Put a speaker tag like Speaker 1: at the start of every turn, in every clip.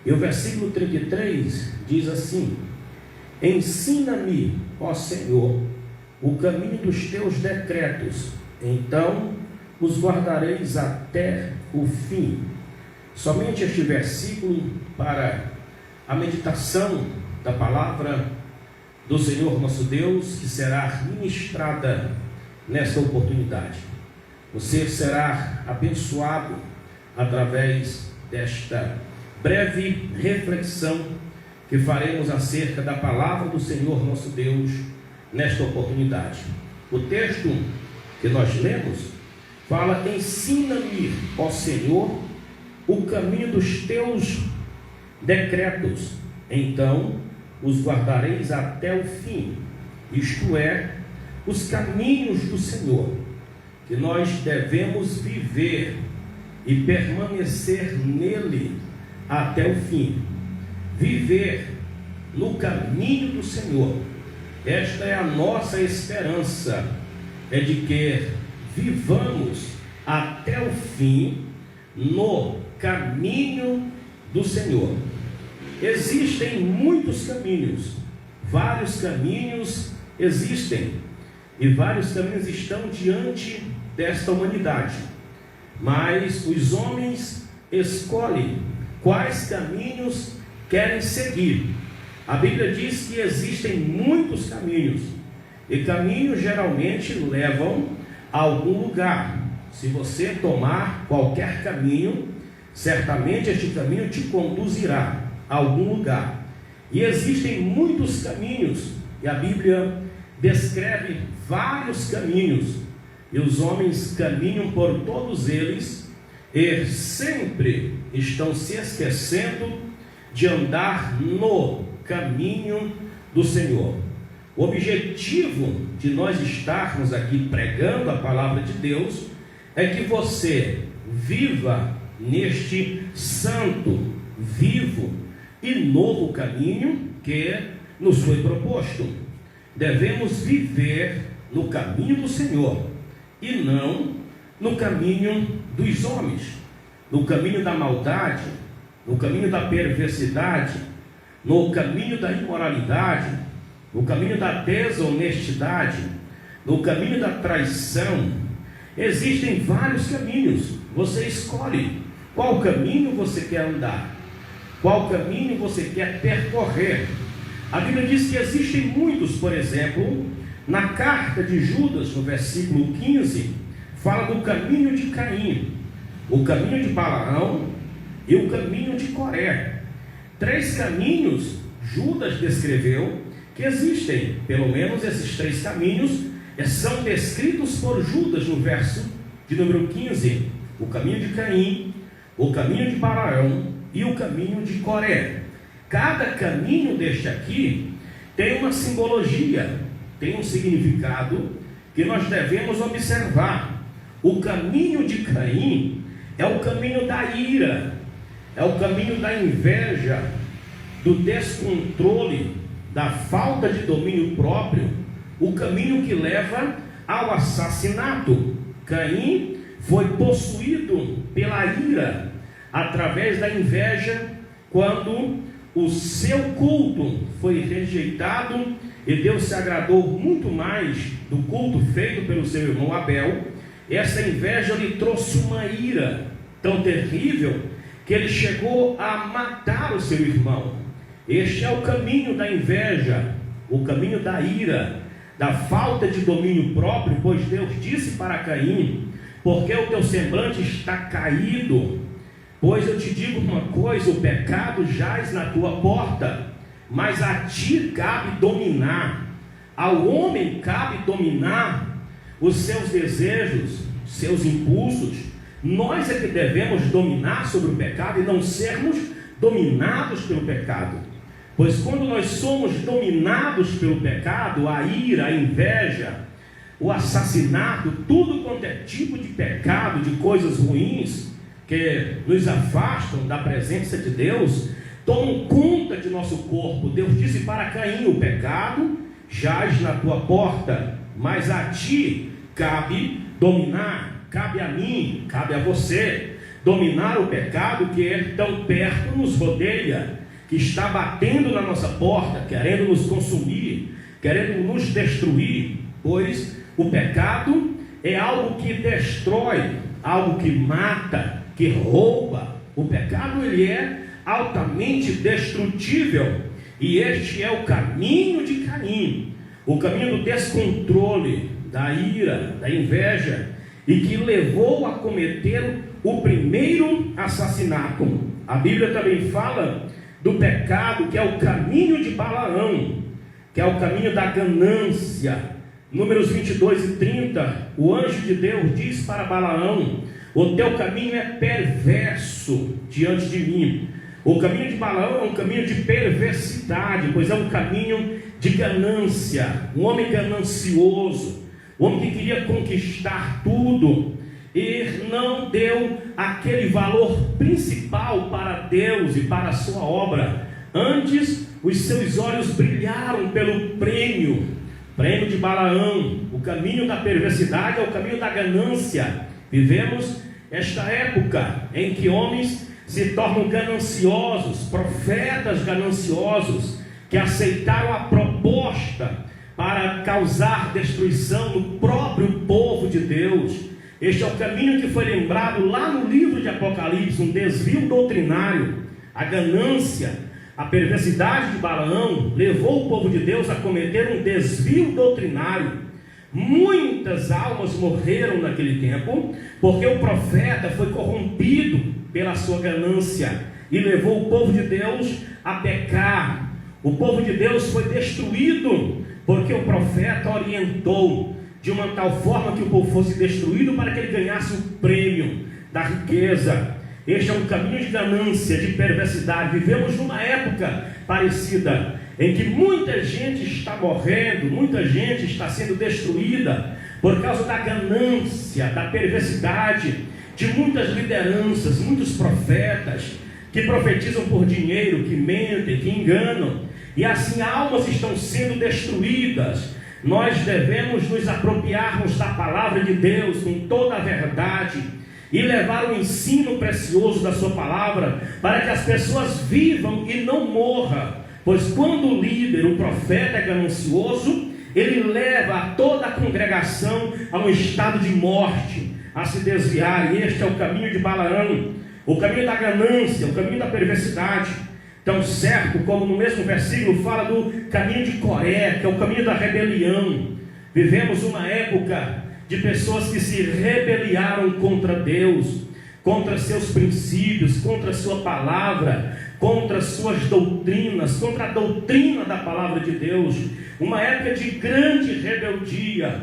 Speaker 1: E o versículo 33 diz assim: ensina-me, ó Senhor, o caminho dos teus decretos, então os guardareis até o fim. Somente este versículo para a meditação da palavra do Senhor nosso Deus, que será ministrada nesta oportunidade. Você será abençoado através desta breve reflexão que faremos acerca da palavra do Senhor nosso Deus nesta oportunidade. O texto que nós lemos fala: ensina-me, ó Senhor, o caminho dos teus decretos, então os guardareis até o fim. Isto é, os caminhos do Senhor, que nós devemos viver e permanecer nele até o fim. Viver no caminho do Senhor, esta é a nossa esperança, é de que vivamos até o fim no caminho do Senhor. Existem muitos caminhos, vários caminhos existem, e vários caminhos estão diante desta humanidade, mas os homens escolhem quais caminhos querem seguir. A Bíblia diz que existem muitos caminhos, e caminhos geralmente levam a algum lugar. Se você tomar qualquer caminho, certamente este caminho te conduzirá a algum lugar. E existem muitos caminhos, e a Bíblia descreve vários caminhos, e os homens caminham por todos eles, e sempre estão se esquecendo de andar no caminho do Senhor. O objetivo de nós estarmos aqui pregando a palavra de Deus é que você viva neste santo, vivo e novo caminho que nos foi proposto. Devemos viver no caminho do Senhor e não no caminho dos homens, no caminho da maldade, no caminho da perversidade, no caminho da imoralidade, no caminho da desonestidade, no caminho da traição. Existem vários caminhos. Você escolhe qual caminho você quer andar, qual caminho você quer percorrer. A Bíblia diz que existem muitos. Por exemplo, na carta de Judas, no versículo 15, fala do caminho de Caim, o caminho de Balaão e o caminho de Coré. 3 caminhos Judas descreveu que existem. Pelo menos esses 3 caminhos são descritos por Judas no verso de número 15: o caminho de Caim, o caminho de Balaão e o caminho de Coré. Cada caminho deste aqui tem uma simbologia, tem um significado que nós devemos observar. O caminho de Caim é o caminho da ira, é o caminho da inveja, do descontrole, da falta de domínio próprio, o caminho que leva ao assassinato. Caim foi possuído pela ira, através da inveja, quando o seu culto foi rejeitado, e Deus se agradou muito mais do culto feito pelo seu irmão Abel. Essa inveja lhe trouxe uma ira tão terrível que ele chegou a matar o seu irmão. Este é o caminho da inveja, o caminho da ira, da falta de domínio próprio, pois Deus disse para Caim: porque o teu semblante está caído? Pois eu te digo uma coisa, o pecado jaz na tua porta, mas a ti cabe dominar. Ao homem cabe dominar os seus desejos, seus impulsos. Nós é que devemos dominar sobre o pecado e não sermos dominados pelo pecado. Pois quando nós somos dominados pelo pecado, a ira, a inveja, o assassinato, tudo quanto é tipo de pecado, de coisas ruins que nos afastam da presença de Deus, tomam conta de nosso corpo. Deus disse para Caim: o pecado jaz na tua porta, mas a ti cabe dominar. Cabe a mim, cabe a você dominar o pecado que é tão perto, nos rodeia, que está batendo na nossa porta, querendo nos consumir, querendo nos destruir, pois o pecado é algo que destrói, algo que mata, que rouba. O pecado, ele é altamente destrutível, e este é o caminho de Caim, o caminho do descontrole, da ira, da inveja, e que levou a cometer o primeiro assassinato. A Bíblia também fala do pecado que é o caminho de Balaão, que é o caminho da ganância. Números 22 e 30, o anjo de Deus diz para Balaão: o teu caminho é perverso diante de mim. O caminho de Balaão é um caminho de perversidade, pois é um caminho de ganância, um homem ganancioso, um homem que queria conquistar tudo, e não deu aquele valor principal para Deus e para a sua obra. Antes, os seus olhos brilharam pelo prêmio de Balaão. O caminho da perversidade é o caminho da ganância. Vivemos esta época em que homens se tornam gananciosos, profetas gananciosos, que aceitaram a proposta para causar destruição no próprio povo de Deus. Este é o caminho que foi lembrado lá no livro de Apocalipse, um desvio doutrinário. A ganância, a perversidade de Balaão levou o povo de Deus a cometer um desvio doutrinário. Muitas almas morreram naquele tempo, porque o profeta foi corrompido pela sua ganância e levou o povo de Deus a pecar. O povo de Deus foi destruído porque o profeta orientou de uma tal forma que o povo fosse destruído para que ele ganhasse o prêmio da riqueza. Este é um caminho de ganância, de perversidade. Vivemos numa época parecida, em que muita gente está morrendo, muita gente está sendo destruída por causa da ganância, da perversidade de muitas lideranças, muitos profetas que profetizam por dinheiro, que mentem, que enganam, e assim almas estão sendo destruídas. Nós devemos nos apropriarmos da palavra de Deus com toda a verdade e levar o ensino precioso da sua palavra para que as pessoas vivam e não morram. Pois quando o líder, o profeta é ganancioso, ele leva toda a congregação a um estado de morte, a se desviar. E este é o caminho de Balaão, o caminho da ganância, o caminho da perversidade. Tão certo como no mesmo versículo fala do caminho de Coré, que é o caminho da rebelião. Vivemos uma época de pessoas que se rebeliaram contra Deus, contra seus princípios, contra a sua palavra, contra suas doutrinas, contra a doutrina da palavra de Deus. Uma época de grande rebeldia.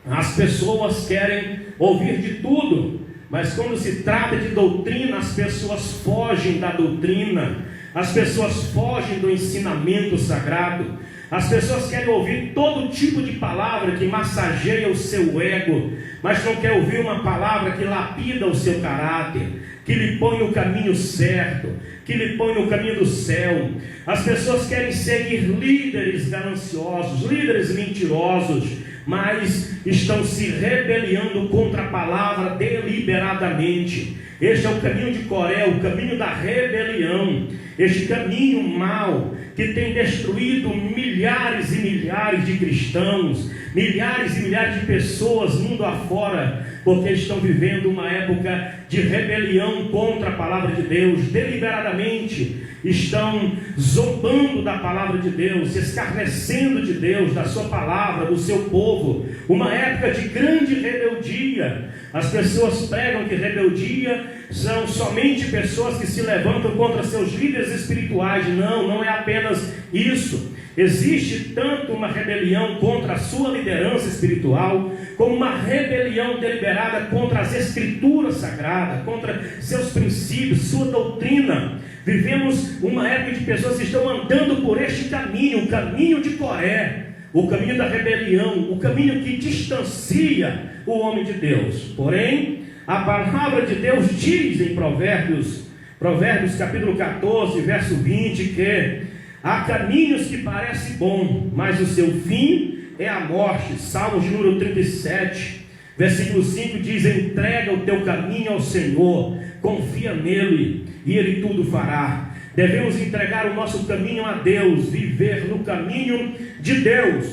Speaker 1: As pessoas querem ouvir de tudo, mas quando se trata de doutrina, as pessoas fogem da doutrina. As pessoas fogem do ensinamento sagrado. As pessoas querem ouvir todo tipo de palavra que massageia o seu ego, mas não quer ouvir uma palavra que lapida o seu caráter, que lhe põe no caminho certo, que lhe põe no caminho do céu. As pessoas querem seguir líderes gananciosos, líderes mentirosos, mas estão se rebelando contra a palavra deliberadamente. Este é o caminho de Coré, o caminho da rebelião. Este caminho mau que tem destruído milhares e milhares de cristãos, milhares e milhares de pessoas mundo afora, porque estão vivendo uma época de rebelião contra a palavra de Deus. Deliberadamente estão zombando da palavra de Deus, escarnecendo de Deus, da sua palavra, do seu povo. Uma época de grande rebeldia. As pessoas pregam que rebeldia são somente pessoas que se levantam contra seus líderes espirituais. Não, não é apenas isso. Existe tanto uma rebelião contra a sua liderança espiritual, como uma rebelião deliberada contra as escrituras sagradas, contra seus princípios, sua doutrina. Vivemos uma época de pessoas que estão andando por este caminho, o caminho de Coré, o caminho da rebelião, o caminho que distancia o homem de Deus. Porém, a palavra de Deus diz em Provérbios capítulo 14, verso 20, que há caminhos que parecem bom, mas o seu fim é a morte. Salmos de número 37, versículo 5 diz: entrega o teu caminho ao Senhor, confia nele e ele tudo fará. Devemos entregar o nosso caminho a Deus, viver no caminho de Deus,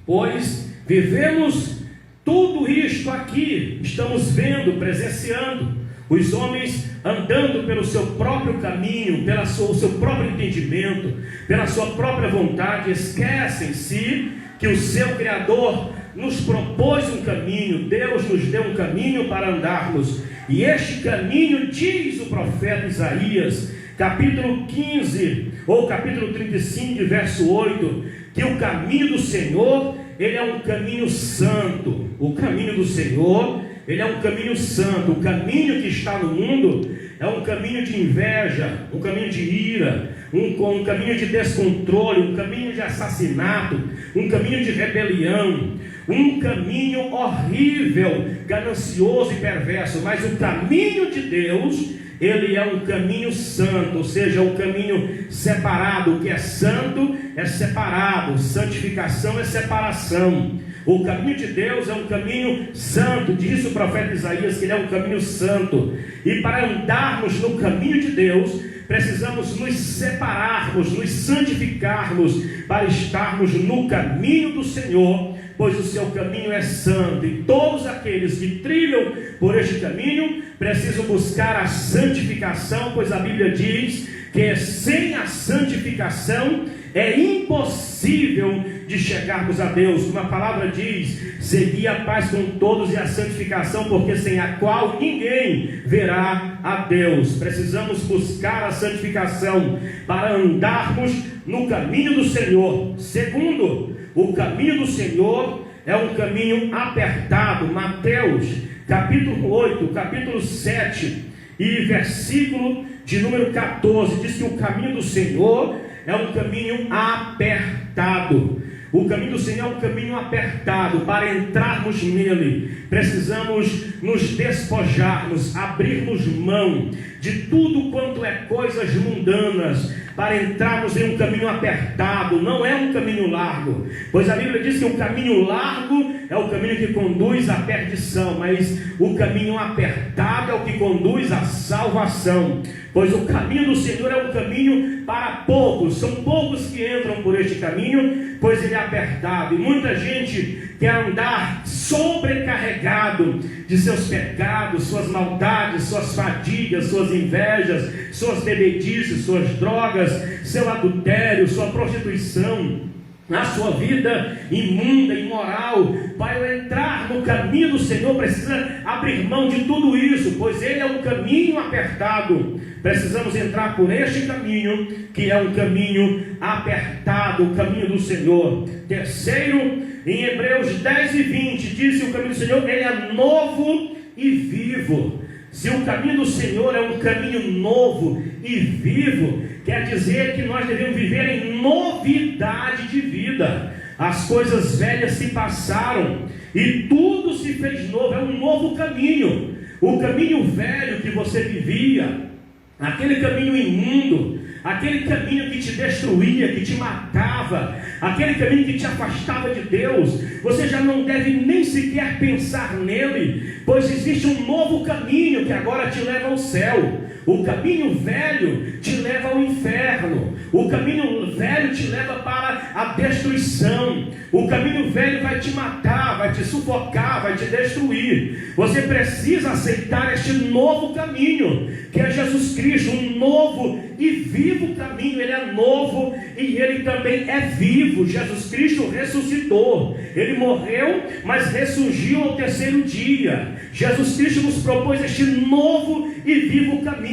Speaker 1: pois vivemos tudo isto aqui, estamos vendo, presenciando, os homens andando pelo seu próprio caminho, o seu próprio entendimento, pela sua própria vontade, esquecem-se que o seu Criador nos propôs um caminho, Deus nos deu um caminho para andarmos, e este caminho, diz o profeta Isaías, capítulo 15, ou capítulo 35, verso 8, que o caminho do Senhor, ele é um caminho santo. O caminho do Senhor, ele é um caminho santo. O caminho que está no mundo é um caminho de inveja, um caminho de ira, um caminho de descontrole, um caminho de assassinato, um caminho de rebelião, um caminho horrível, ganancioso e perverso. Mas o caminho de Deus, ele é um caminho santo, ou seja, um caminho separado. O que é santo é separado, santificação é separação. O caminho de Deus é um caminho santo, diz o profeta Isaías que ele é um caminho santo. E para andarmos no caminho de Deus, precisamos nos separarmos, nos santificarmos, para estarmos no caminho do Senhor, pois o seu caminho é santo, e todos aqueles que trilham por este caminho precisam buscar a santificação, pois a Bíblia diz que sem a santificação é impossível de chegarmos a Deus. Como a palavra diz, segui a paz com todos e a santificação, porque sem a qual ninguém verá a Deus. Precisamos buscar a santificação para andarmos no caminho do Senhor. Segundo, o caminho do Senhor é um caminho apertado. Mateus capítulo 8, capítulo 7 e versículo de número 14, diz que o caminho do Senhor é um caminho apertado. O caminho do Senhor é um caminho apertado. Para entrarmos nele, precisamos nos despojarmos, abrirmos mão de tudo quanto é coisas mundanas, para entrarmos em um caminho apertado. Não é um caminho largo, pois a Bíblia diz que o caminho largo é o caminho que conduz à perdição, mas o caminho apertado é o que conduz à salvação. Pois o caminho do Senhor é um caminho para poucos, são poucos que entram por este caminho, pois ele é apertado, e muita gente quer andar sobrecarregado de seus pecados, suas maldades, suas fadigas, suas invejas, suas bebedices, suas drogas, seu adultério, sua prostituição, a sua vida imunda, imoral. Para entrar no caminho do Senhor, precisa abrir mão de tudo isso, pois ele é um caminho apertado. Precisamos entrar por este caminho, que é um caminho apertado, o caminho do Senhor. Terceiro, em Hebreus 10 e 20, diz que o caminho do Senhor, ele é novo e vivo. Se o caminho do Senhor é um caminho novo e vivo, quer dizer que nós devemos viver em novidade de vida. As coisas velhas se passaram e tudo se fez novo. É um novo caminho. O caminho velho que você vivia, aquele caminho imundo, aquele caminho que te destruía, que te matava, aquele caminho que te afastava de Deus, você já não deve nem sequer pensar nele, pois existe um novo caminho que agora te leva ao céu. O caminho velho te leva ao inferno. O caminho velho te leva para a destruição. O caminho velho vai te matar, vai te sufocar, vai te destruir. Você precisa aceitar este novo caminho, que é Jesus Cristo, um novo e vivo caminho. Ele é novo e ele também é vivo. Jesus Cristo ressuscitou. Ele morreu, mas ressurgiu ao terceiro dia. Jesus Cristo nos propôs este novo e vivo caminho.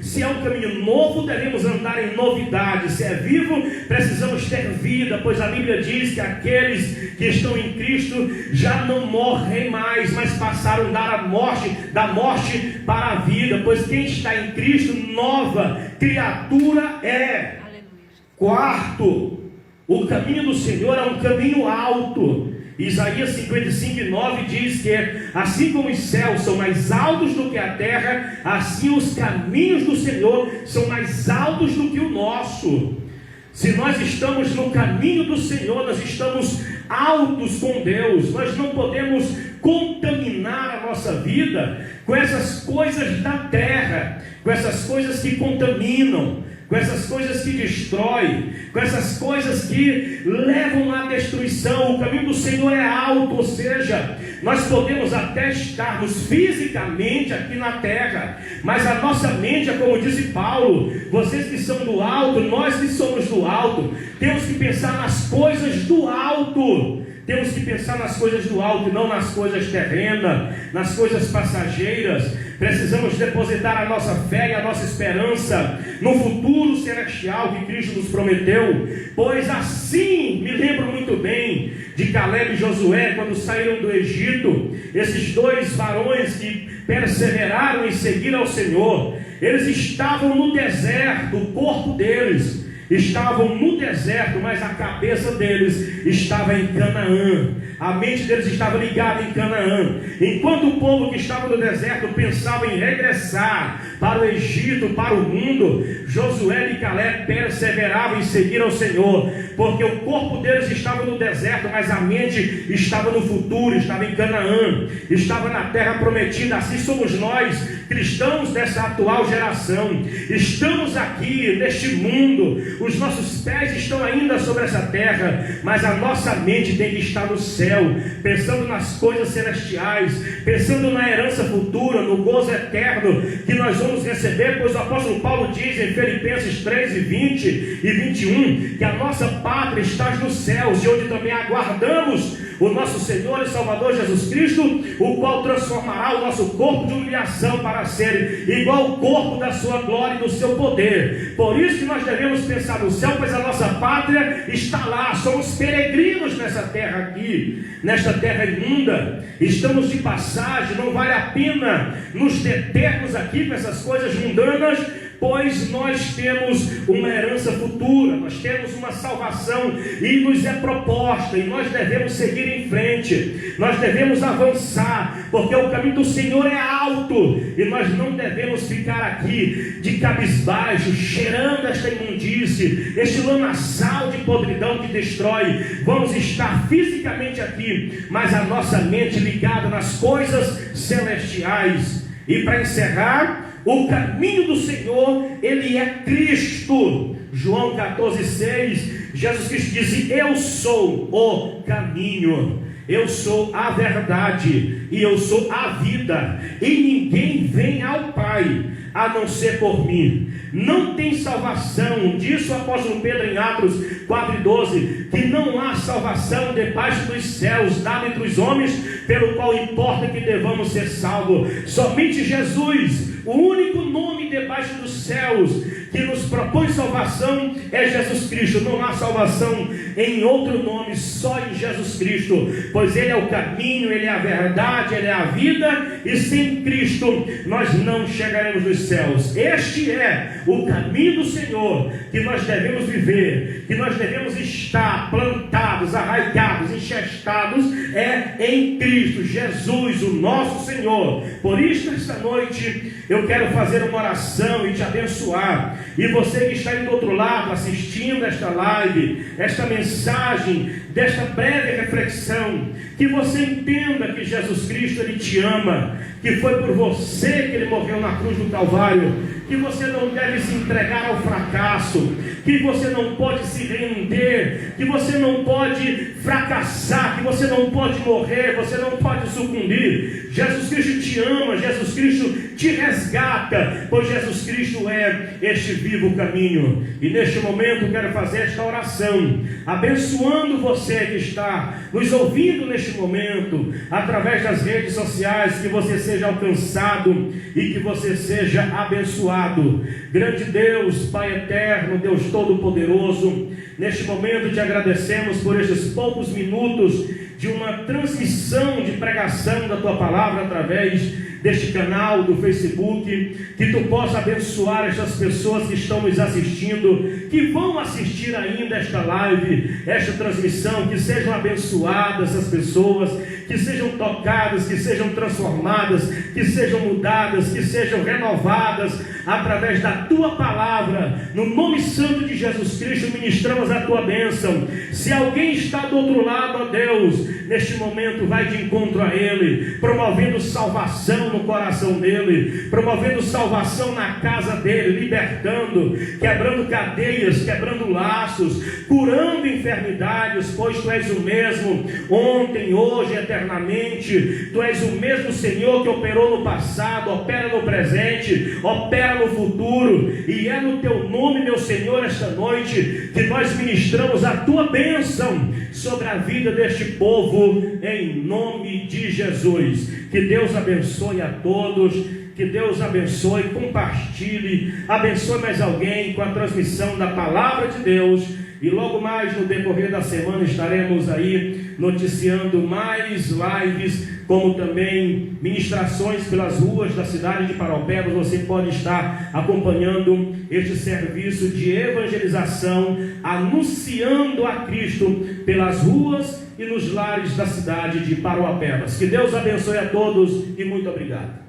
Speaker 1: Se é um caminho novo, devemos andar em novidade. Se é vivo, precisamos ter vida, pois a Bíblia diz que aqueles que estão em Cristo já não morrem mais, mas passaram da morte para a vida, pois quem está em Cristo, nova criatura é. Quarto, o caminho do Senhor é um caminho alto. Isaías 55:9 diz que assim como os céus são mais altos do que a terra, assim os caminhos do Senhor são mais altos do que o nosso. Se nós estamos no caminho do Senhor, nós estamos altos com Deus. Nós não podemos contaminar a nossa vida com essas coisas da terra, com essas coisas que contaminam, com essas coisas que destroem, com essas coisas que levam à destruição. O caminho do Senhor é alto, ou seja, nós podemos até estarmos fisicamente aqui na terra, mas a nossa mente, é como disse Paulo, vocês que são do alto, nós que somos do alto, temos que pensar nas coisas do alto. Temos que pensar nas coisas do alto e não nas coisas terrenas, nas coisas passageiras. Precisamos depositar a nossa fé e a nossa esperança no futuro celestial que Cristo nos prometeu. Pois assim, me lembro muito bem de Caleb e Josué, quando saíram do Egito, esses dois varões que perseveraram em seguir ao Senhor. Eles estavam no deserto, o corpo deles estavam no deserto, mas a cabeça deles estava em Canaã, a mente deles estava ligada em Canaã. Enquanto o povo que estava no deserto pensava em regressar para o Egito, para o mundo, Josué e Caleb perseveravam em seguir ao Senhor, porque o corpo deles estava no deserto, mas a mente estava no futuro, estava em Canaã, estava na terra prometida. Assim somos nós, cristãos dessa atual geração. Estamos aqui neste mundo, os nossos pés estão ainda sobre essa terra, mas a nossa mente tem que estar no céu, pensando nas coisas celestiais, pensando na herança futura, no gozo eterno que nós vamos receber. Pois o apóstolo Paulo diz em Filipenses 3:20 e 21 que a nossa pátria está nos céus, de onde também aguardamos o nosso Senhor e Salvador Jesus Cristo, o qual transformará o nosso corpo de humilhação para ser igual ao corpo da sua glória e do seu poder. Por isso que nós devemos pensar no céu, pois a nossa pátria está lá. Somos peregrinos nessa terra aqui, nesta terra imunda, estamos de passagem. Não vale a pena nos determos aqui com essas coisas mundanas, pois nós temos uma herança futura, nós temos uma salvação e nos é proposta, e nós devemos seguir em frente, nós devemos avançar, porque o caminho do Senhor é alto, e nós não devemos ficar aqui de cabisbaixo, cheirando esta imundície, este lamaçal de podridão que destrói. Vamos estar fisicamente aqui, mas a nossa mente ligada nas coisas celestiais. E para encerrar, o caminho do Senhor, ele é Cristo. João 14,6, Jesus Cristo diz: eu sou o caminho, eu sou a verdade e eu sou a vida, e ninguém vem ao Pai a não ser por mim. Não tem salvação, disse o apóstolo Pedro em Atos 4,12, que não há salvação debaixo dos céus dada entre os homens, pelo qual importa que devamos ser salvos. Somente Jesus, o único nome debaixo dos céus que nos propõe salvação é Jesus Cristo. Não há salvação em outro nome, só em Jesus Cristo, pois Ele é o caminho, Ele é a verdade, Ele é a vida, e sem Cristo nós não chegaremos nos céus. Este é o caminho do Senhor que nós devemos viver, que nós devemos estar plantados, arraigados, enxertados, é em Cristo Jesus, o nosso Senhor. Por isso, esta noite eu quero fazer uma oração e te abençoar. E você que está aí do outro lado assistindo esta live, esta mensagem, desta breve reflexão, que você entenda que Jesus Cristo, Ele te ama, que foi por você que Ele morreu na cruz do Calvário, que você não deve se entregar ao fracasso, que você não pode se render, que você não pode fracassar, que você não pode morrer, você não pode sucumbir. Jesus Cristo te ama, Jesus Cristo te resgata, pois Jesus Cristo é este vivo caminho. E neste momento eu quero fazer esta oração, abençoando você que está nos ouvindo neste momento, através das redes sociais, que você seja alcançado e que você seja abençoado. Grande Deus, Pai eterno, Deus Todo-Poderoso, neste momento te agradecemos por estes poucos minutos de uma transmissão de pregação da Tua Palavra através deste canal, do Facebook, que tu possa abençoar estas pessoas que estão nos assistindo, que vão assistir ainda esta live, esta transmissão, que sejam abençoadas essas pessoas, que sejam tocadas, que sejam transformadas, que sejam mudadas, que sejam renovadas através da tua palavra. No nome santo de Jesus Cristo, ministramos a tua bênção. Se alguém está do outro lado, ó Deus, neste momento vai de encontro a ele, promovendo salvação no coração dele, promovendo salvação na casa dele, libertando, quebrando cadeias, quebrando laços, curando enfermidades, pois tu és o mesmo ontem, hoje, eternamente. Tu és o mesmo Senhor que operou no passado, opera no presente, opera no futuro, e é no teu nome, meu Senhor, esta noite que nós ministramos a tua bênção sobre a vida deste povo, em nome de Jesus. Que Deus abençoe a todos, que Deus abençoe, compartilhe, abençoe mais alguém com a transmissão da palavra de Deus. E logo mais no decorrer da semana estaremos aí noticiando mais lives, como também ministrações pelas ruas da cidade de Paraupebas. Você pode estar acompanhando este serviço de evangelização, anunciando a Cristo pelas ruas e nos lares da cidade de Paraupebas. Que Deus abençoe a todos e muito obrigado.